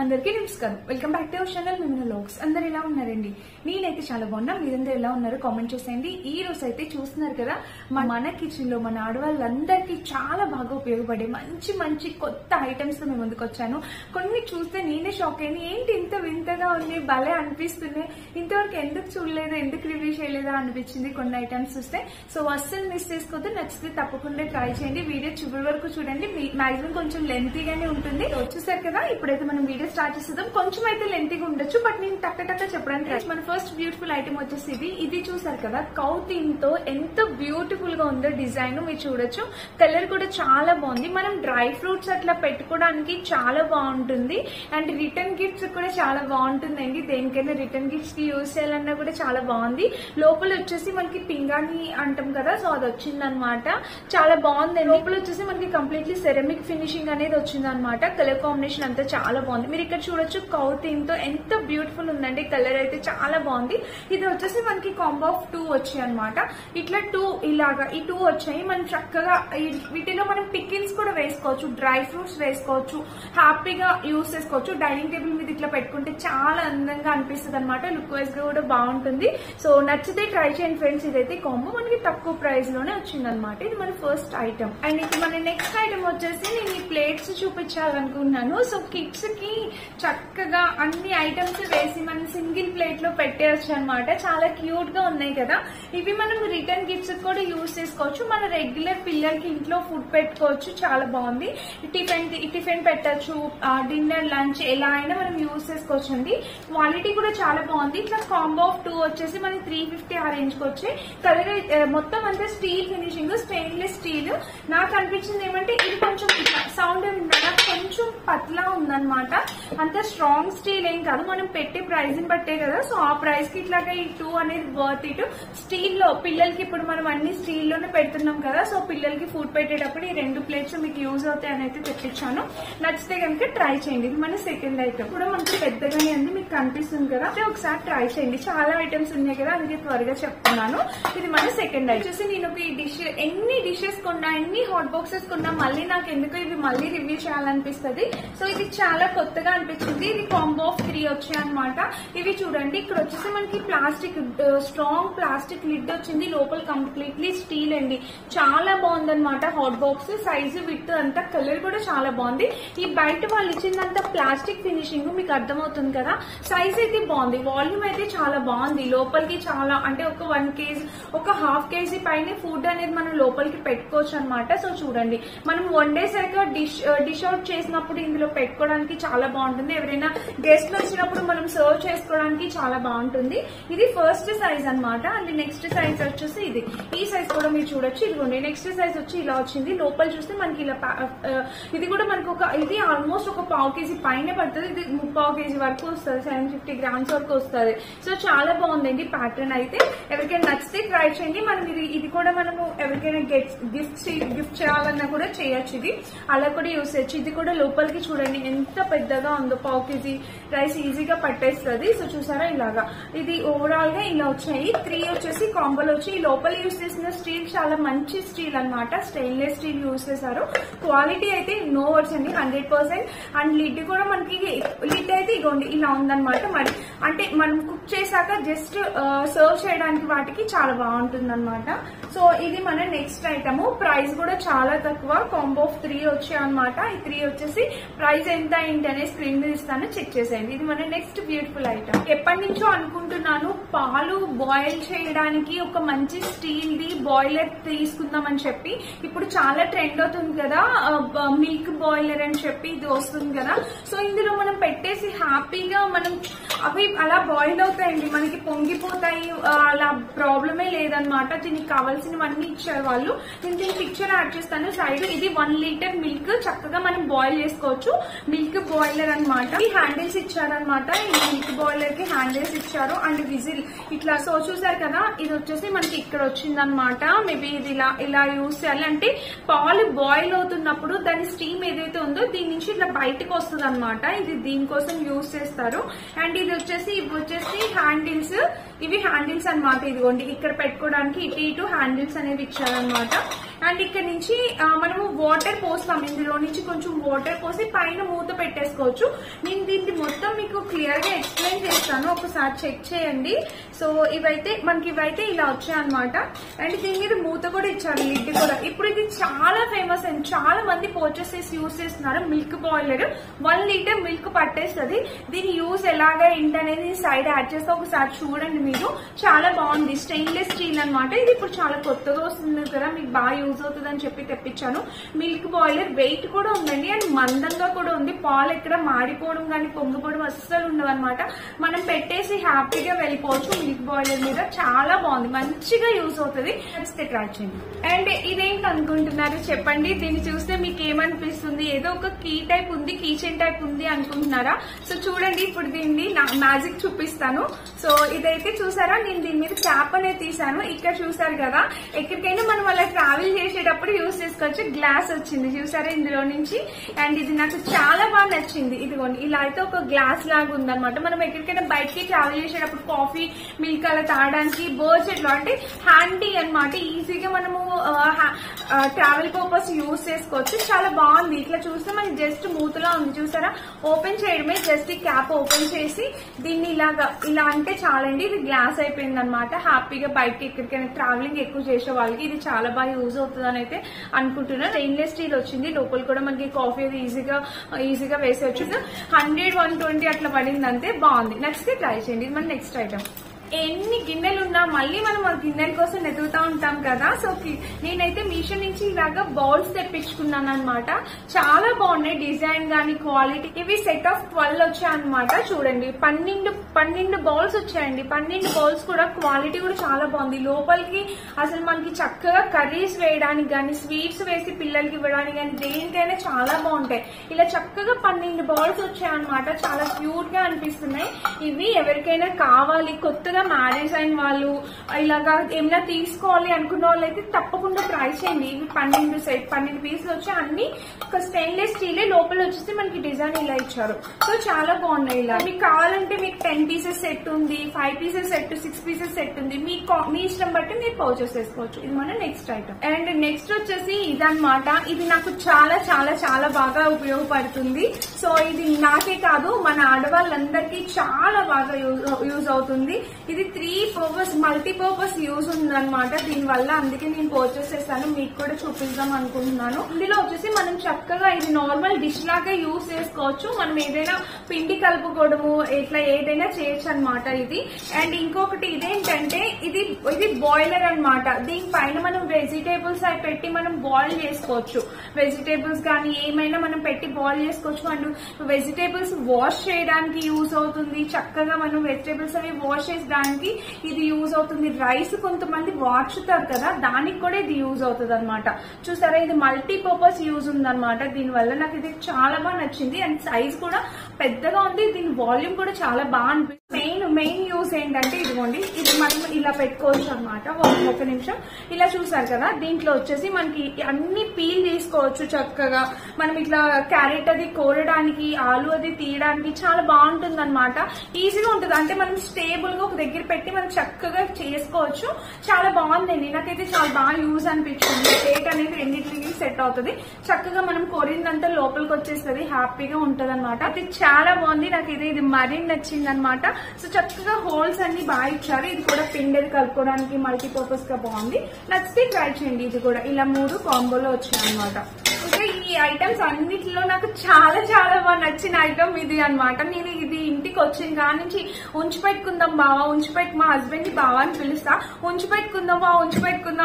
అందరికీ నమస్కారం. Welcome back to our channel మిమినా వ్లాగ్స్. అందరు ఎలా ఉన్నారండి? నేనైతే చాలా బాగున్నా. మీరందరూ ఎలా ఉన్నారో కామెంట్ చేసేయండి. ఈ రోజు అయితే చూస్తున్నారు కదా, మన కిచెన్ లో మన ఆడవాళ్ళందరికీ చాలా బాగా ఉపయోగపడే మంచి మంచి కొత్త ఐటమ్స్ తో మేము ముందుకు వచ్చాను. కొన్ని చూస్తే నేనే షాక్ అయ్యాను. ఏంటి ఇంత వింతగా ఉంది, భలే అనిపిస్తున్నాయి, ఇంతవరకు ఎందుకు చూడలేదు, ఎందుకు రివ్యూ చేయలేదా అనిపించింది కొన్ని ఐటమ్స్ చూస్తే. సో అస్సలు మిస్ చేసుకోవద్దు. నచ్చితే తప్పకుండా ట్రై చేయండి. వీడియో చివరి వరకు చూడండి. మాక్సిమం కొంచెం లెంతీగానే ఉంటుంది. చూసారు కదా, ఇప్పుడైతే మనం వీడియో స్టార్ట్ చేద్దాం. కొంచెం అయితే లెంతీగా ఉండొచ్చు, బట్ నేను టక్క చెప్పడానికి మన ఫస్ట్ బ్యూటిఫుల్ ఐటమ్ వచ్చేసి ఇది చూసారు కదా, కౌ థీమ్ తో ఎంత బ్యూటిఫుల్ గా ఉందో డిజైన్ మీరు చూడొచ్చు. కలర్ కూడా చాలా బాగుంది. మనం డ్రై ఫ్రూట్స్ అట్లా పెట్టుకోవడానికి చాలా బాగుంటుంది. అండ్ రిటర్న్ గిఫ్ట్స్ కూడా చాలా బాగుంటుందండి. దేనికైనా రిటర్న్ గిఫ్ట్స్ కి యూజ్ చేయాలన్నా కూడా చాలా బాగుంది. లోపల వచ్చేసి మనకి పింగాణి అంటాం కదా, సో అది వచ్చిందనమాట. చాలా బాగుంది. లోపల వచ్చేసి మనకి కంప్లీట్లీ సెరమిక్ ఫినిషింగ్ అనేది వచ్చిందనమాట. కలర్ కాంబినేషన్ అంతా చాలా బాగుంది. మీరు ఇక్కడ చూడొచ్చు కౌ థీమ్ తో ఎంత బ్యూటిఫుల్ ఉందండి. కలర్ అయితే చాలా బాగుంది. ఇది వచ్చేసి మనకి కాంబో ఆఫ్ 2 వచ్చాయి అనమాట. ఇట్లా 2 ఇలాగా ఈ 2 వచ్చాయి. మనం చక్కగా వీటిలో మనం పికిల్స్ కూడా వేసుకోవచ్చు, డ్రై ఫ్రూట్స్ వేసుకోవచ్చు, హ్యాపీగా యూజ్ చేసుకోవచ్చు. డైనింగ్ టేబుల్ మీద ఇట్లా పెట్టుకుంటే చాలా అందంగా అనిపిస్తుంది అనమాట. లుక్ వైజ్ గా కూడా బాగుంటుంది. సో నచ్చితే ట్రై చేయండి ఫ్రెండ్స్. ఇదైతే కాంబో మనకి తక్కువ ప్రైస్ లోనే వచ్చింది అనమాట. ఇది మన ఫస్ట్ ఐటమ్. అండ్ ఇది మన నెక్స్ట్ ఐటమ్ వచ్చేసి నేను ఈ ప్లేట్స్ చూపించాలనుకున్నాను. సో కిడ్స్ కి చక్కగా అన్ని ఐటమ్స్ వేసి మనం సింగిల్ ప్లేట్ లో పెట్టేయచ్చు అనమాట. చాలా క్యూట్ గా ఉన్నాయి కదా. ఇవి మనం రిటర్న్ గిఫ్ట్స్ కూడా యూజ్ చేసుకోవచ్చు. మన రెగ్యులర్ పిల్లలకి ఇంట్లో ఫుడ్ పెట్టుకోవచ్చు. చాలా బాగుంది. టిఫిన్ పెట్టచ్చు, డిన్నర్ లంచ్ ఎలా అయినా మనం యూజ్ చేసుకోవచ్చు అండి. క్వాలిటీ కూడా చాలా బాగుంది. ఇట్లా కాంబో ఆఫ్ 2 వచ్చేసి మనకి 350 ఆ రేంజ్ కి వచ్చాయి. కలర్ మొత్తం అంతా స్టీల్ ఫినిషింగ్, స్టెయిన్లెస్ స్టీల్. నాకు అనిపించింది ఏమంటే ఇది కొంచెం సౌండ్ కొంచెం పతలా ఉందన్నమాట. అంత స్ట్రాంగ్ స్టీల్ ఏం కాదు. మనం పెట్టే ప్రైస్ ని బట్టే కదా. సో ఆ ప్రైస్ కి ఇట్లాగా ఈ 2 అనేది వర్త్ ఇట్. స్టీల్ లో పిల్లలకి ఇప్పుడు మనం అన్ని స్టీల్ లోనే పెడుతున్నాం కదా. సో పిల్లలకి ఫుడ్ పెట్టేటప్పుడు ఈ 2 ప్లేట్స్ మీకు యూజ్ అవుతాయని అయితే తెప్పించాను. నచ్చితే కనుక ట్రై చేయండి. ఇది మన సెకండ్ ఐటమ్. కూడా మనకి పెద్దగానే ఉంది, మీకు కనిపిస్తుంది కదా. ఒకసారి ట్రై చేయండి. చాలా ఐటమ్స్ ఉన్నాయి కదా, అందుకే త్వరగా చెప్తున్నాను. ఇది మన సెకండ్ ఐటమ్. వచ్చేసి నేను ఒక ఈ డిష్ ఎన్ని డిషెస్ కొన్నా, ఎన్ని హాట్ బాక్సెస్ కొన్నా మళ్ళీ నాకు ఎందుకు ఇవి మళ్ళీ రివ్యూ చేయాలనిపిస్తుంది. సో ఇది చాలా కొత్తగా అనిపించింది. ఇది కాంబో ఆఫ్ 3 వచ్చాయి అనమాట. ఇవి చూడండి, ఇక్కడ వచ్చేసి మనకి ప్లాస్టిక్ స్ట్రాంగ్ ప్లాస్టిక్ లిడ్ వచ్చింది. లోపల కంప్లీట్లీ స్టీల్ అండి. చాలా బాగుంది అనమాట. హాట్ బాక్స్ సైజు విత్ అంతా కలర్ కూడా చాలా బాగుంది. ఈ బయట వాళ్ళు ఇచ్చిందంతా ప్లాస్టిక్ ఫినిషింగ్ మీకు అర్థమవుతుంది కదా. సైజ్ అయితే బాగుంది, వాల్యూమ్ అయితే చాలా బాగుంది. లోపలికి చాలా అంటే ఒక 1 kg, ఒక ½ kg పైన ఫుడ్ అనేది మనం లోపలికి పెట్టుకోవచ్చు అనమాట. సో చూడండి, మనం వండేసాక డిష్ అవుట్ చేసినప్పుడు ఇందులో పెట్టుకోవడానికి చాలా బాగుంటుంది. ఎవరైనా గెస్ట్లు వచ్చినప్పుడు మనం సర్వ్ చేసుకోవడానికి చాలా బాగుంటుంది. ఇది ఫస్ట్ సైజ్ అనమాట. అండ్ నెక్స్ట్ సైజ్ వచ్చేసి ఇది. ఈ సైజ్ కూడా మీరు చూడొచ్చు. ఇదిగోండి, నెక్స్ట్ సైజ్ వచ్చి ఇలా వచ్చింది. లోపల చూస్తే మనకి ఇలా ఇది కూడా మనకు ఇది ఆల్మోస్ట్ ఒక ½ kg పైన పడుతుంది. ఇది 3/4 kg వరకు వస్తుంది, 750 grams వరకు వస్తుంది. సో చాలా బాగుందండి ప్యాటర్న్ అయితే. ఎవరికైనా నచ్చితే ట్రై చేయండి. మనం ఇది కూడా మనము ఎవరికైనా గిఫ్ట్ చేయాలన్నా కూడా చేయొచ్చు. ఇది అలా కూడా యూస్ చేయొచ్చు. ఇది కూడా లోపలికి చూడండి ఎంత పెద్దగా ఉందో. ½ kg రైస్ ఈజీగా పట్టేస్తుంది. సో చూసారా ఇలాగా. ఇది ఓవరాల్ గా ఇలా వచ్చాయి. 3 వచ్చేసి కాంబోలు వచ్చి ఈ లోపల యూస్ చేసిన స్టీల్ చాలా మంచి స్టీల్ అనమాట. స్టెయిన్లెస్ స్టీల్ యూస్ చేశారు. క్వాలిటీ అయితే నో వర్డ్స్ అండి, 100%. అండ్ లిడ్ కూడా మనకి లిడ్ అయితే ఇగోండి ఇలా ఉందన్నమాట. మరి అంటే మనం కుక్ చేశాక జస్ట్ సర్వ్ చేయడానికి వాటికి చాలా బాగుంటుంది అనమాట. సో ఇది మన నెక్స్ట్ ఐటమ్. ప్రైస్ కూడా చాలా తక్కువ. కాంబో ఆఫ్ 3 వచ్చాయి అనమాట. ఈ 3 వచ్చేసి ప్రైస్ ఎంత ఏంటి అనే స్క్రీన్ మీద ఇస్తాను, చెక్ చేసేయండి. ఇది మన నెక్స్ట్ బ్యూటిఫుల్ ఐటమ్. ఎప్పటి నుంచో అనుకుంటున్నాను పాలు బాయిల్ చేయడానికి ఒక మంచి స్టీల్ ది బాయిలర్ తీసుకుందామని చెప్పి. ఇప్పుడు చాలా ట్రెండ్ అవుతుంది కదా మిల్క్ బాయిలర్ అని చెప్పి, ఇది వస్తుంది కదా. సో ఇందులో మనం పెట్టేసి హ్యాపీగా మనం అవి అలా బాయిల్ అవుతాయండి, మనకి పొంగిపోతాయి. అలా ప్రాబ్లమే లేదనమాట. దీనికి కావాల్సినవన్నీ ఇచ్చారు వాళ్ళు. నేను దీని పిక్చర్ యాడ్ చేస్తాను సైడ్. ఇది 1 లీటర్ మిల్క్ చక్కగా మనం బాయిల్ చేసుకోవచ్చు. మిల్క్ బాయిలర్ అనమాట. ఈ హ్యాండిల్స్ ఇచ్చారనమాట. ఈ మిల్క్ బాయిలర్ కి హ్యాండిల్స్ ఇచ్చారు. అండ్ విజిల్ ఇట్లా. సో చూసారు కదా, ఇది వచ్చేసి మనకి ఇక్కడ వచ్చిందనమాట. మేబీ ఇది ఇలా యూజ్ చేయాలి అంటే పాలు బాయిల్ అవుతున్నప్పుడు దాని స్టీమ్ ఏదైతే ఉందో దీని నుంచి ఇట్లా బయటకు వస్తుంది అనమాట. ఇది దీనికోసం యూజ్ చేస్తారు. అండ్ ఇది వచ్చేసి హ్యాండిల్స్ ఇవి హ్యాండిల్స్ అన్నమాట. ఇదిగోండి ఇక్కడ పెట్టుకోవడానికి ఇటు ఇటు హ్యాండిల్స్ అనేవి ఇచ్చారనమాట. అండ్ ఇక్కడ నుంచి మనము వాటర్ పోస్తాం, ఇందులో నుంచి కొంచెం వాటర్ పోసి పైన మూత పెట్టేసుకోవచ్చు. నేను దీన్ని మొత్తం మీకు క్లియర్ గా ఎక్స్ప్లెయిన్ చేస్తాను, ఒకసారి చెక్ చేయండి. సో ఇవైతే ఇలా వచ్చాయన్నమాట. అండ్ దీని మీద మూత కూడా ఇచ్చారు, లిడ్ కూడా. ఇప్పుడు ఇది చాలా ఫేమస్ అండ్ చాలా మంది పర్చేసెస్ యూజ్ చేస్తున్నారు. మిల్క్ బాయిలర్ 1 లీటర్ మిల్క్ పట్టేస్తుంది. దీని యూజ్ ఎలాగా ఏంటనేది సైడ్ యాడ్ చేస్తే ఒకసారి చూడండి మీరు. చాలా బాగుంది, స్టెయిన్లెస్ స్టీల్ అనమాట. ఇది ఇప్పుడు చాలా కొత్తగా వస్తుంది కదా, మీకు బాగా యూజ్ అవుతుంది అని చెప్పి తెప్పించాను. మిల్క్ బాయిలర్ వెయిట్ కూడా ఉందండి అండ్ మందంగా కూడా ఉంది. పాలు ఎక్కడ మాడిపోవడం కానీ పొంగిపోవడం అస్సలు ఉండవు అనమాట. మనం పెట్టేసి హ్యాపీగా వెళ్ళిపోవచ్చు మిల్క్ బాయిలర్ మీద. చాలా బాగుంది, మంచిగా యూజ్ అవుతుంది. ట్రై చేయండి. అండ్ ఇదేంటి అనుకుంటున్నారు చెప్పండి, దీన్ని చూస్తే మీకు ఏమనిపిస్తుంది? ఏదో ఒక కీ టైప్ ఉంది, కీ చైన్ టైప్ ఉంది అనుకుంటున్నారా? సో చూడండి, ఇప్పుడు దీన్ని మ్యాజిక్ చూపిస్తాను. సో ఇదైతే చూసారా, నేను దీని మీద క్యాప్ అనేది తీసాను. ఇక్కడ చూసారు కదా, ఎక్కడికైనా మనం అలా ట్రావెల్ చేసేటప్పుడు యూజ్ చేసుకోవచ్చు. గ్లాస్ వచ్చింది చూసారా ఇందులో నుంచి. అండ్ ఇది నాకు చాలా బాగా నచ్చింది. ఇదిగోండి ఇలా అయితే ఒక గ్లాస్ లాగా ఉందన్నమాట. మనం ఎక్కడికైనా బయటకి ట్రావెల్ చేసేటప్పుడు కాఫీ మిల్క్ అలా తాగడానికి బర్డ్స్ ఎట్లా అంటే హ్యాండీ అనమాట. ఈజీగా మనము ట్రావెల్ పర్పస్ యూజ్ చేసుకోవచ్చు. చాలా బాగుంది. ఇట్లా చూస్తే మనకి జస్ట్ మూతలా ఉంది చూసారా. ఓపెన్ చేయడమే, జస్ట్ ఈ క్యాప్ ఓపెన్ చేసి దీన్ని ఇలా అంటే చాలండి. ఇది గ్లాస్ అయిపోయింది అనమాట. హ్యాపీగా బయటకి ఎక్కడికైనా ట్రావెలింగ్ ఎక్కువ చేసే వాళ్ళకి ఇది చాలా బాగా యూజ్ అవుతుంది అని అయితే అనుకుంటున్నాను. స్టెయిన్లెస్ స్టీల్ వచ్చింది, లోపల కూడా మనకి కాఫీ అది ఈజీగా వేసేవచ్చు. 100-120 అట్లా పడింది అంతే. బాగుంది, నచ్చితే ట్రై చేయండి. ఇది మన నెక్స్ట్ ఐటమ్. ఎన్ని గిన్నెలు ఉన్నా మళ్ళీ మనం ఆ గిన్నెల కోసం ఎదుగుతా ఉంటాం కదా. సో నేనైతే మీషో నుంచి ఇలాగా బౌల్స్ తెప్పించుకున్నాను అనమాట. చాలా బాగున్నాయి, డిజైన్ గానీ క్వాలిటీ. ఇవి సెట్ ఆఫ్ 12 వచ్చాయన్నమాట. చూడండి 12 బౌల్స్ వచ్చాయండి. 12 బౌల్స్ కూడా క్వాలిటీ కూడా చాలా బాగుంది. లోపలికి అసలు మనకి చక్కగా కర్రీస్ వేయడానికి గానీ, స్వీట్స్ వేసి పిల్లలకి ఇవ్వడానికి కానీ దేనికైనా చాలా బాగుంటాయి. ఇలా చక్కగా 12 బౌల్స్ వచ్చాయన్నమాట. చాలా క్యూట్ గా అనిపిస్తున్నాయి. ఇవి ఎవరికైనా కావాలి, కొత్తగా మ్యారేజ్ అయిన వాళ్ళు ఇలాగా ఏమైనా తీసుకోవాలి అనుకున్న వాళ్ళు అయితే తప్పకుండా ట్రై చేయండి. ఇవి 12 పీసులు వచ్చి అన్ని స్టెయిన్లెస్ స్టీలే. లోపల వచ్చేసి మనకి డిజైన్ ఇలా ఇచ్చారు. సో చాలా బాగున్నాయి. ఇలా మీకు కావాలంటే మీకు 10 పీసెస్ సెట్ ఉంది, 5 పీసెస్ సెట్, 6 పీసెస్ సెట్ ఉంది. మీ ఇష్టం బట్టి మీరు పర్చేస్ చేసుకోవచ్చు. ఇది మన నెక్స్ట్ ఐటమ్. అండ్ నెక్స్ట్ వచ్చేసి ఇదన్నమాట. ఇది నాకు చాలా చాలా చాలా బాగా ఉపయోగపడుతుంది. సో ఇది నాకే కాదు, మన ఆడవాళ్ళందరికీ చాలా బాగా యూజ్ అవుతుంది. ఇది 3 పర్పస్ మల్టీపర్పస్ యూజ్ ఉందన్నమాట దీనివల్ల. అందుకే నేను పర్చేస్ చేస్తాను, మీకు కూడా చూపిద్దాం అనుకుంటున్నాను. ఇందులో వచ్చేసి మనం చక్కగా ఇది నార్మల్ డిష్ లాగా యూజ్ చేసుకోవచ్చు. మనం ఏదైనా పిండి కలుపుకోవడము ఇట్లా ఏదైనా చేయొచ్చు అనమాట ఇది. అండ్ ఇంకొకటి ఇదేంటంటే ఇది బాయిలర్ అనమాట. దీనిపైన మనం వెజిటేబుల్స్ అవి పెట్టి మనం బాయిల్ చేసుకోవచ్చు. వెజిటేబుల్స్ కానీ ఏమైనా మనం పెట్టి బాయిల్ చేసుకోవచ్చు. అండ్ వెజిటేబుల్స్ వాష్ చేయడానికి యూజ్ అవుతుంది. చక్కగా మనం వెజిటేబుల్స్ అవి వాష్ చేసడానికి ఇది యూజ్ అవుతుంది. రైస్ కొంతమంది వాచుతారు కదా, దానికి కూడా ఇది యూజ్ అవుతుంది అనమాట. చూసారా, ఇది మల్టీపర్పస్ యూజ్ ఉందన్నమాట. దీనివల్ల నాకు ఇది చాలా బాగా నచ్చింది. అండ్ సైజ్ కూడా పెద్దగా ఉంది. దీని వాల్యూమ్ కూడా చాలా బాగా అనిపిస్తుంది. మెయిన్ యూజ్ ఏంటంటే ఇదిగోండి, ఇది మనం ఇలా పెట్టుకోవచ్చు అనమాట. ఒక నిమిషం. ఇలా చూసారు కదా, దీంట్లో వచ్చేసి మనకి అన్ని పీల్ తీసుకోవచ్చు చక్కగా. మనం ఇట్లా క్యారెట్ అది కోరడానికి, ఆలు అది తీయడానికి చాలా బాగుంటుంది అనమాట. ఈజీగా ఉంటుంది. అంటే మనం స్టేబుల్ గా ఒక దగ్గర పెట్టి మనం చక్కగా చేసుకోవచ్చు. చాలా బాగుందండి, నాకైతే చాలా బాగా యూజ్ అనిపించింది. ప్లేట్ అనేది రెండింటికి సెట్ అవుతుంది. చక్కగా మనం కోరిందంతా లోపలికి వచ్చేస్తుంది, హ్యాపీగా ఉంటది అనమాట. ఇది చాలా బాగుంది. నాకు ఇది మరీ నచ్చింది అనమాట. సో చక్కగా హోల్స్ అన్ని బాగా ఇచ్చారు. ఇది కూడా పిండెలు కలుపుకోవడానికి మల్టీపర్పస్ గా బాగుంది. నచ్చితే ట్రై చేయండి. ఇది కూడా ఇలా 3 కాంబోలో వచ్చాయి అనమాట. ఇంకా ఈ ఐటమ్స్ అన్నిటిలో నాకు చాలా చాలా బాగా నచ్చిన ఐటమ్ ఇది అనమాట. నేను ఇది ఇంటికి వచ్చిన కాడి నుంచి ఉంచి పెట్టుకుందాం బావా, మా హస్బెండ్ ని బావా అని పిలుస్తా. ఉంచి పెట్టుకుందాం బావా,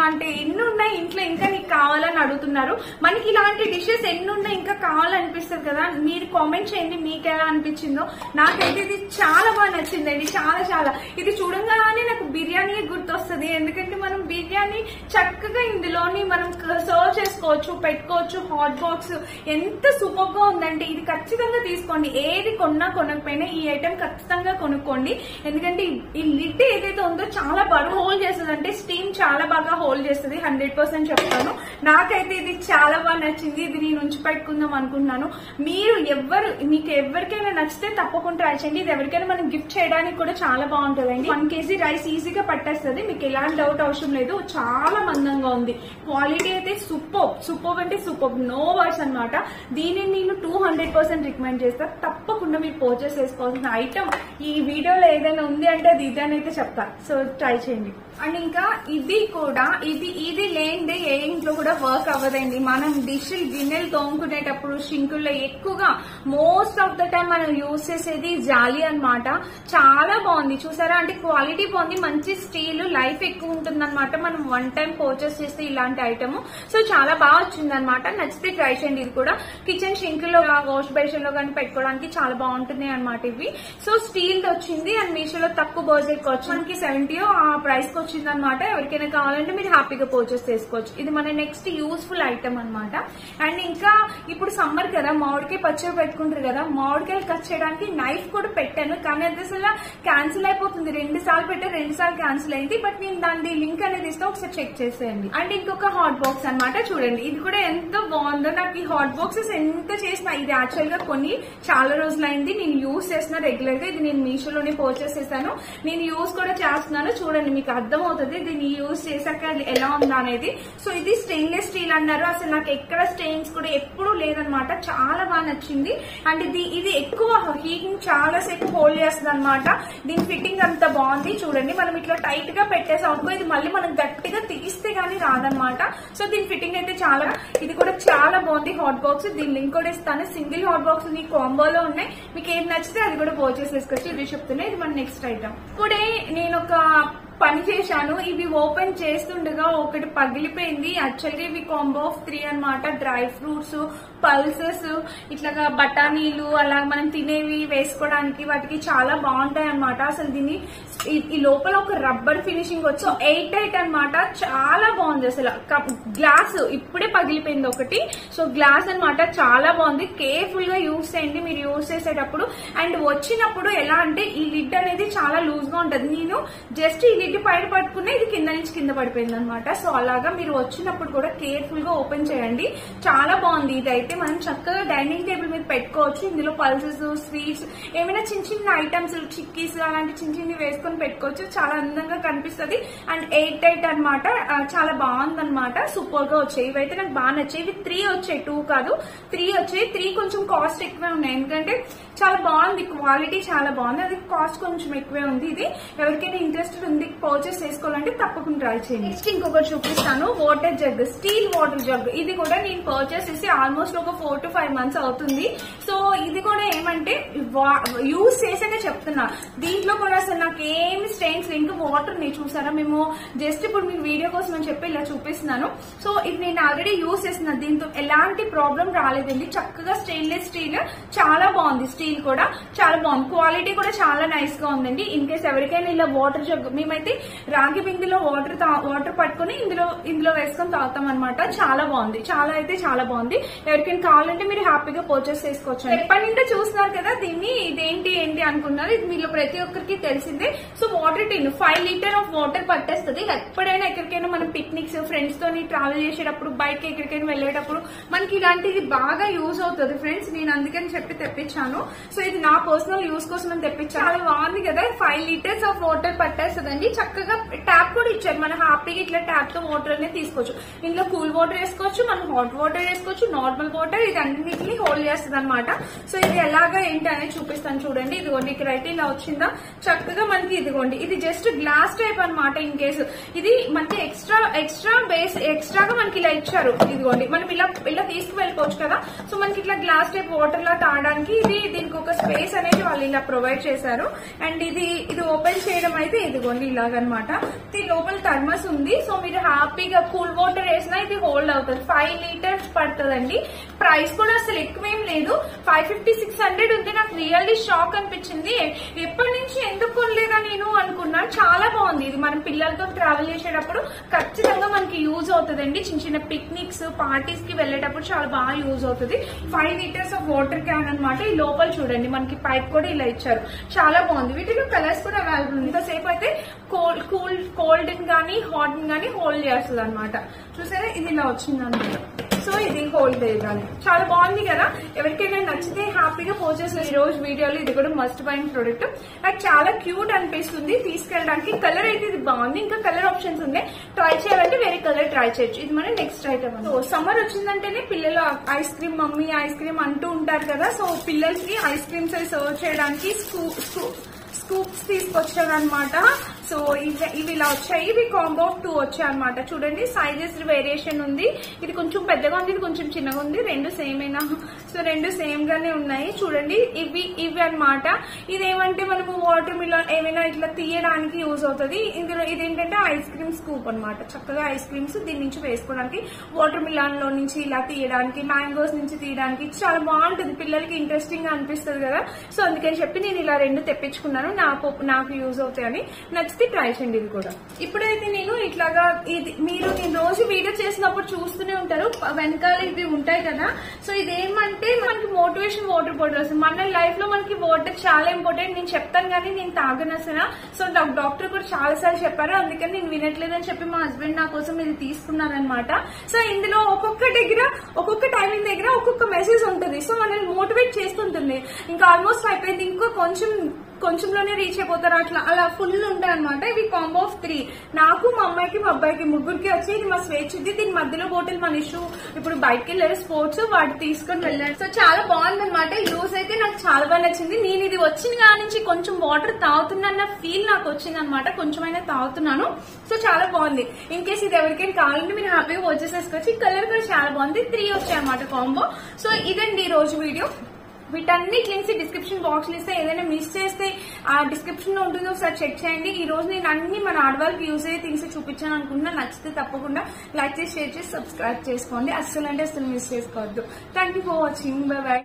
అంటే ఎన్ని ఉన్నాయి ఇంట్లో, ఇంకా నీకు కావాలని అడుగుతున్నారు. మనకి ఇలాంటి డిషెస్ ఎన్ని ఉన్నాయి ఇంకా కావాలనిపిస్తుంది కదా. మీరు కామెంట్ చేయండి మీకు ఎలా అనిపించిందో. నాకైతే ఇది చాలా బాగా నచ్చిందండి, చాలా చాలా. ఇది చూడంగానే నాకు బిర్యానీ గుర్తొస్తుంది. ఎందుకంటే మనం బిర్యానీ చక్కగా ఇందులోని మనం సర్వ్ చేసుకోవచ్చు, పెట్టుకోవచ్చు. హాట్ బాక్స్ ఎంత సూపర్ గా ఉందంటే ఇది ఖచ్చితంగా తీసుకోండి. ఏది కొనకపోయినా ఈ ఐటమ్ ఖచ్చితంగా కొనుక్కోండి. ఎందుకంటే ఈ లిడ్ ఏదైతే ఉందో చాలా బరువు హోల్డ్ చేస్తుంది. అంటే స్టీమ్ చాలా బాగా హోల్డ్ చేస్తుంది. 100% చెప్తాను. నాకు నాకైతే ఇది చాలా బాగా నచ్చింది. ఇది నేను ఉంచి పెట్టుకుందాం అనుకుంటున్నాను. మీకు ఎవరికైనా నచ్చితే తప్పకుండా ట్రై చేయండి. ఇది ఎవరికైనా మనం గిఫ్ట్ చేయడానికి కూడా చాలా బాగుంటుందండి. 1 kg రైస్ ఈజీగా పట్టేస్తుంది. మీకు ఎలాంటి డౌట్ అవసరం లేదు. చాలా మందంగా ఉంది. క్వాలిటీ అయితే సూపర్ అంటే సూపర్, నో వర్డ్స్ అనమాట. దీనిని నేను 200% రికమెండ్ చేస్తాను. తప్పకుండా మీరు పర్చేస్ చేసుకోవాల్సిన ఐటమ్ ఈ వీడియోలో ఏదైనా ఉంది అంటే అది ఇదనైతే చెప్తాను. సో ట్రై చేయండి. అండ్ ఇంకా ఇది కూడా ఇది లేనిదే ఏ ఇంట్లో కూడా వర్క్ అవ్వదండి. మనం గిన్నెలు తోముకునేటప్పుడు షింకుల్లో ఎక్కువగా మోస్ట్ ఆఫ్ ద టైం మనం యూజ్ చేసేది జాలి అన్నమాట. చాలా బాగుంది చూసారా, అంటే క్వాలిటీ బాగుంది, మంచి స్టీల్, లైఫ్ ఎక్కువ ఉంటుంది అనమాట. మనం 1 time పర్చేస్ చేస్తే ఇలాంటి ఐటమ్. సో చాలా బాగా వచ్చింది అనమాట. నచ్చితే ట్రై చేయండి. ఇది కూడా కిచెన్ షింక్ లో వాష్ బేసిన్ లో కానీ పెట్టుకోవడానికి చాలా బాగుంటుంది అనమాట ఇవి. సో స్టీల్ వచ్చింది అండ్ మీషోలో తక్కువ బడ్జెట్ కి వచ్చి మనకి 70 ఆ ప్రైస్ కి వచ్చింది అనమాట. ఎవరికైనా కావాలంటే మీరు హ్యాపీగా పర్చేస్ చేసుకోవచ్చు. ఇది మన నెక్స్ట్ యూస్ఫుల్ ఐటమ్ అనమాట. అండ్ ఇంకా ఇప్పుడు సమ్మర్ కదా, మామిడికాయ పచ్చడి పెట్టుకుంటారు కదా, మామిడికాయలు కట్ చేయడానికి నైఫ్ కూడా పెట్టాను. కానీ అది అసలు క్యాన్సిల్ అయిపోతుంది. 2 సార్లు పెట్టా, 2 సార్లు క్యాన్సిల్ అయింది. బట్ నేను దాని లింక్ అనేది ఇస్తే ఒకసారి చెక్ చేసేయండి. అండ్ ఇంకొక హాట్ బాక్స్ అనమాట. చూడండి ఇది కూడా ఎంత బాగుందో. నాకు ఈ హాట్ బాక్సెస్ ఎంత చేసినా, ఇది యాక్చువల్ గా కొన్ని చాలా రోజులైంది నేను యూజ్ చేసిన రెగ్యులర్ గా. ఇది నేను మీషోలోనే పర్చేస్ చేశాను. నేను యూజ్ కూడా చేస్తున్నాను. చూడండి మీకు అర్థమవుతుంది దీన్ని యూజ్ చేశాక ఎలా ఉందా అనేది. సో ఇది స్టెయిన్లెస్ స్టీల్ అన్నారు. అసలు నాకు ఎక్కడ స్టెయిన్స్ కూడా ఎప్పుడూ లేదనమాట. చాలా బాగా నచ్చింది. అండ్ ఇది ఎక్కువ హీటింగ్ చాలా సేపు హోల్డ్ చేస్తుంది అనమాట. దీని ఫిట్టింగ్ అంత బాగుంది. చూడండి మనం ఇట్లా టైట్ గా పెట్టేసాం అనుకో, ఇది మళ్ళీ మనం గట్టిగా తీస్తే గానీ రాదనమాట. సో దీని ఫిట్టింగ్ అయితే ఇది కూడా చాలా బాగుంది. హాట్ బాక్స్ దీని లింక్ కూడా ఇస్తాను. సింగిల్ హాట్ బాక్స్ నీ కాంబోలో ఉన్నాయి. మీకు ఏం నచ్చితే అది కూడా పర్చేస్ చేసుకోవచ్చు. ఇది చెప్తున్నా, ఇది మన నెక్స్ట్ ఐటమ్. ఇప్పుడే నేను ఒక పని చేశాను. ఇవి ఓపెన్ చేస్తుండగా ఒకటి పగిలిపోయింది. యాక్చువల్గా ఇవి కాంబో ఆఫ్ 3 అనమాట. డ్రై ఫ్రూట్స్, పల్సెస్, ఇట్లాగా బఠానీలు, అలా మనం తినేవి వేసుకోవడానికి వాటికి చాలా బాగుంటాయి అనమాట. అసలు దీన్ని ఈ లోపల ఒక రబ్బర్ ఫినిషింగ్ వచ్చి 8 అనమాట. చాలా బాగుంది. అసలు గ్లాస్ ఇప్పుడే పగిలిపోయింది ఒకటి. సో గ్లాస్ అనమాట, చాలా బాగుంది. కేర్ఫుల్ గా యూజ్ చేయండి మీరు యూజ్ చేసేటప్పుడు. అండ్ వచ్చినప్పుడు ఎలా అంటే ఈ లిడ్ అనేది చాలా లూజ్ గా ఉంటది. నేను జస్ట్ ఈ లిడ్ పైన పట్టుకునే ఇది కింద నుంచి కింద పడిపోయింది అనమాట. సో అలాగా మీరు వచ్చినప్పుడు కూడా కేర్ఫుల్ గా ఓపెన్ చేయండి. చాలా బాగుంది. ఇదైతే మనం చక్కగా డైనింగ్ టేబుల్ మీద పెట్టుకోవచ్చు. ఇందులో పల్సెస్, స్వీట్స్, ఏమైనా చిన్న ఐటమ్స్, చిక్కీస్ అలాంటి చిన్న వేసుకొని పెట్టుకోవచ్చు. చాలా అందంగా కనిపిస్తుంది. అండ్ 8 అనమాట. చాలా బాగుంది అనమాట. సూపర్ గా వచ్చాయి. ఇవైతే నాకు బాగా నచ్చాయి. ఇవి 3 వచ్చాయి, 2 కాదు, 3 వచ్చాయి. 3 కొంచెం కాస్ట్ ఎక్కువే ఉన్నాయి. ఎందుకంటే చాలా బాగుంది, క్వాలిటీ చాలా బాగుంది. అది కాస్ట్ కొంచెం ఎక్కువే ఉంది. ఇది ఎవరికైనా ఇంట్రెస్టెడ్ ఉంది పర్చేస్ చేసుకోవాలంటే తప్పకుండా ట్రై చేయండి. నెక్స్ట్ ఇంకొకటి చూపిస్తాను. Water jug, steel water jug. ఇది కూడా నేను పర్చేస్ చేసి ఆల్మోస్ట్ ఒక 4 to 5 months అవుతుంది. సో ఇది కూడా ఏమంటే యూజ్ చేసాక చెప్తున్నా, దీంట్లో కూడా అసలు నాకు ఏమి స్టెయిన్స్ ఇంకా వాటర్ ని చూసారా. మేము జస్ట్ ఇప్పుడు మీకు వీడియో కోసం అని చెప్పి ఇలా చూపిస్తున్నాను. సో ఇది నేను ఆల్రెడీ యూజ్ చేస్తున్నా. దీంతో ఎలాంటి ప్రాబ్లం రాలేదండి. చక్కగా స్టెయిన్లెస్ స్టీల్, చాలా బాగుంది. స్టీల్ కూడా చాలా బాగుంది. క్వాలిటీ కూడా చాలా నైస్ గా ఉందండి. ఇన్ కేస్ ఎవరికైనా ఇలా వాటర్ జగ్, మేమైతే రాగి బిందెలో వాటర్ పట్టుకుని ఇందులో వేసుకొని తాగుతాం అనమాట. చాలా బాగుంది. చాలా బాగుంది. ఎవరికైనా కావాలంటే మీరు హ్యాపీగా పర్చేస్ చేసుకోవచ్చు. ఎప్పటి నుండి చూస్తున్నారు కదా దీన్ని, ఇదేంటి అనుకున్నారు. ఇది మీలో ప్రతి ఒక్కరికి తెలిసిందే. So water tin 5 litre of water పట్టేస్తుంది. ఎప్పుడైనా ఎక్కడికైనా మనం పిక్నిక్స్, ఫ్రెండ్స్ తోని ట్రావెల్ చేసేటప్పుడు, బయటకి ఎక్కడికైనా వెళ్ళేటప్పుడు మనకి ఇలాంటిది బాగా యూజ్ అవుతుంది ఫ్రెండ్స్. నేను అందుకని చెప్పి తెప్పించాను. సో ఇది నా పర్సనల్ యూజ్ కోసం అని తెప్పించాను. చాలా బాగుంది కదా. 5 liters ఆఫ్ వాటర్ పట్టేస్తుందండి. చక్కగా ట్యాప్ కూడా ఇచ్చారు. మనం హ్యాపీగా ఇట్లా ట్యాప్ తో వాటర్ అనేది తీసుకోవచ్చు. ఇందులో కూల్ వాటర్ వేసుకోవచ్చు, మనం హాట్ వాటర్ వేసుకోవచ్చు, నార్మల్ వాటర్. ఇది అన్నిటిని హోల్డ్ చేస్తుంది అనమాట. సో ఇది ఎలాగా ఏంటి అనేది చూపిస్తాను చూడండి. ఇదిగోండి ఇక్కడ అయితే ఇలా వచ్చిందా చక్కగా మనకి. ఇదిగోండి ఇది జస్ట్ గ్లాస్ టైప్ అనమాట. ఇన్ కేసు ఇది మనకి ఎక్స్ట్రాగా మనకి ఇలా ఇచ్చారు. ఇదిగోండి మనం ఇలా తీసుకువెళ్ళిపోవచ్చు కదా. సో మనకి ఇట్లా గ్లాస్ టైప్ వాటర్ లా తాగడానికి దీనికి ఒక స్పేస్ అనేది వాళ్ళు ఇలా ప్రొవైడ్ చేశారు. అండ్ ఇది ఓపెన్ చేయడం అయితే ఇదిగోండి ఇలాగనమాట. దీని లోపల థర్మస్ ఉంది. సో మీరు హ్యాపీగా కూల్ వాటర్ వేసినా ఇది హోల్డ్ అవుతుంది. 5 liters పడుతుందండి. ప్రైస్ కూడా అసలు ఎక్కువేం లేదు. 550-600 ఉంది. నాకు రియల్లీ షాక్ అనిపించింది. ఎప్పటి నుంచి ఎందుకు కొనలేదా నేను అనుకున్నాను. చాలా బాగుంది. ఇది మనం పిల్లలతో ట్రావెల్ చేసేటప్పుడు ఖచ్చితంగా మనకి యూజ్ అవుతుందండి. చిన్న పిక్నిక్స్, పార్టీస్ కి వెళ్ళేటప్పుడు చాలా బాగా యూజ్ అవుతుంది. 5 liters ఆఫ్ వాటర్ క్యాన్ అనమాట. ఈ లోపల చూడండి మనకి పైప్ కూడా ఇలా ఇచ్చారు. చాలా బాగుంది. వీటిలో కలర్స్ కూడా అవైలబుల్ ఉంది. ఇంతసేపు అయితే కోల్డ్ గానీ హాట్ గానీ హోల్డ్ చేస్తుంది అనమాట. చూసారా ఇది ఇలా వచ్చింది అనమాట. సో ఇది హోల్డ్ చేయగాలి. చాలా బాగుంది కదా, ఎవరికైనా నచ్చితే హ్యాపీగా పర్చేస్. ఈ రోజు వీడియోలో ఇది కూడా మస్ట్ బై ప్రొడక్ట్. నాకు చాలా క్యూట్ అనిపిస్తుంది తీసుకెళ్ళడానికి. కలర్ అయితే ఇది బాగుంది, ఇంకా కలర్ ఆప్షన్స్ ఉన్నాయి. ట్రై చేయాలంటే వేరే కలర్ ట్రై చేయొచ్చు. ఇది మన నెక్స్ట్ ఐటమ్. సో సమ్మర్ వచ్చిందంటేనే పిల్లలు ice cream mummy ice cream అంటూ ఉంటారు కదా. సో పిల్లలకి ఐస్ క్రీమ్స్ సర్వ్ చేయడానికి స్కూప్స్ తీసుకొచ్చాను అనమాట. సో ఇవి ఇలా వచ్చాయి. ఇవి కాంబో 2 వచ్చాయి అనమాట. చూడండి సైజెస్ వేరియేషన్ ఉంది. ఇది కొంచెం పెద్దగా ఉంది, ఇది కొంచెం చిన్నగా ఉంది. రెండు సేమేనా? సో రెండు సేమ్ గానే ఉన్నాయి. చూడండి ఇవి అనమాట. ఇదేమంటే మనము వాటర్ మిలన్ ఏమైనా ఇట్లా తీయడానికి యూజ్ అవుతుంది. ఇందులో ఇదేంటంటే ఐస్ క్రీమ్ స్కూప్ అనమాట. చక్కగా ఐస్ క్రీమ్స్ దీని నుంచి వేసుకోవడానికి, వాటర్ మిలన్ లో నుంచి ఇలా తీయడానికి, మ్యాంగోస్ నుంచి తీయడానికి చాలా బాగుంటుంది. పిల్లలకి ఇంట్రెస్టింగ్ గా అనిపిస్తుంది కదా. సో అందుకని చెప్పి నేను ఇలా 2 తెప్పించుకున్నాను. నాకు యూజ్ అవుతాయని. నచ్చితే ట్రై చేయండి ఇది కూడా. ఇప్పుడైతే నేను ఇట్లాగా నేను రోజు వీడియో చేసినప్పుడు చూస్తూనే ఉంటారు, వెనకాల ఇవి ఉంటాయి కదా. సో ఇదేమంటే మనకి మోటివేషన్ వాటర్ బాటిల్స్. మన లైఫ్ లో మనకి వాటర్ చాలా ఇంపార్టెంట్. నేను చెప్తాను కానీ నేను తాగను అసలు. సో డాక్టర్ కూడా చాలా సార్లు చెప్పారు, అందుకని నేను వినట్లేదని చెప్పి మా హస్బెండ్ నా కోసం ఇది తీసుకున్నారనమాట. సో ఇందులో ఒక్కొక్క టైమింగ్ దగ్గర ఒక్కొక్క మెసేజ్ ఉంటుంది. సో మనల్ని మోటివేట్ చేస్తుంటుంది. ఇంకా ఆల్మోస్ట్ అయిపోయింది, ఇంకో కొంచెంలోనే రీచ్ అయిపోతారు. అలా ఫుల్ ఉంటాయి అనమాట. ఇవి కాంబో ఆఫ్ 3. నాకు మా అమ్మాయికి మా అబ్బాయికి ముగ్గురికి వచ్చి ఇది మా స్వేచ్ఛది. దీని మధ్యలో బాటిల్ మన ఇష్యూ. ఇప్పుడు బయటకు వెళ్ళారు స్పోర్ట్స్, వాటి తీసుకొని వెళ్ళారు. సో చాలా బాగుంది అనమాట. యూజ్ అయితే నాకు చాలా బాగా నచ్చింది. నేను ఇది వచ్చిన కాడి నుంచి కొంచెం వాటర్ తాగుతున్నా ఫీల్ నాకు వచ్చింది అనమాట. కొంచెమైనా తాగుతున్నాను. సో చాలా బాగుంది. ఇన్ కేసు ఇది ఎవరికైనా కావాలంటే మీరు హ్యాపీగా వచ్చేసేసుకోవచ్చు. కలర్ కూడా చాలా బాగుంది. 3 వచ్చాయి అనమాట కాంబో. సో ఇదండి ఈ రోజు వీడియో. వీటన్నిటి లింక్స్ డిస్క్రిప్షన్ బాక్స్ లో ఇస్తే, ఏదైనా మిస్ చేస్తే ఆ డిస్క్రిప్షన్ లో ఉంటుందో ఒకసారి చెక్ చేయండి. ఈ రోజు నేను అన్ని మన ఆడవాళ్ళకి యూజ్ అయ్యే థింగ్స్ చూపించాను అనుకుంటున్నా. నచ్చితే తప్పకుండా లైక్ చేసి షేర్ చేసి సబ్స్క్రైబ్ చేసుకోండి. అస్సలు మిస్ చేసుకోవద్దు. Thank you for watching. By by.